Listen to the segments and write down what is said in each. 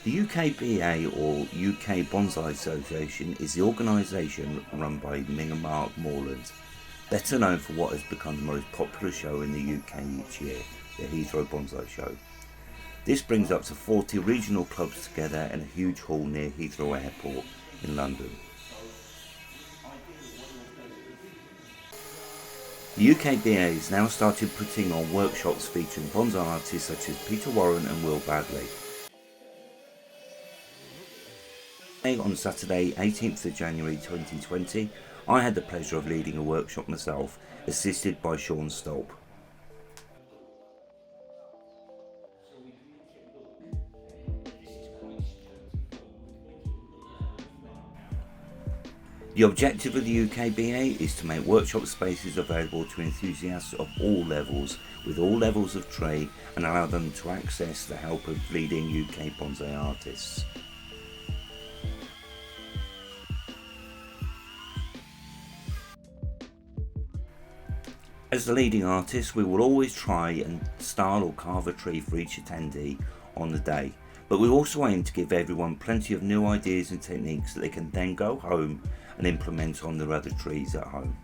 The UKBA or UK Bonsai Association is the organisation run by Ming and Mark Morland, better known for what has become the most popular show in the UK each year, the Heathrow Bonsai Show. This brings up to 40 regional clubs together in a huge hall near Heathrow Airport in London. The UKBA has now started putting on workshops featuring bonsai artists such as Peter Warren and Will Badley. On Saturday 18th of January 2020, I had the pleasure of leading a workshop myself, assisted by Sean Stolp. The objective of the UKBA is to make workshop spaces available to enthusiasts of all levels, with all levels of trade, and allow them to access the help of leading UK bonsai artists. As the leading artist, we will always try and style or carve a tree for each attendee on the day, but we also aim to give everyone plenty of new ideas and techniques that they can then go home and implement on their other trees at home.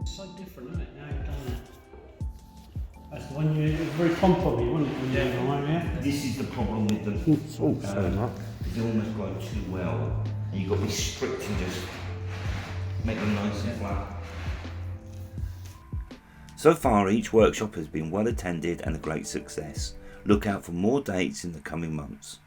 It's so different, isn't it, now you've done that? That's the one it's very compoly, wasn't it, when you were home, yeah? This is the problem with them. It's almost going too well, and you've got to be strict and just make them nice and flat. So far, each workshop has been well attended and a great success. Look out for more dates in the coming months.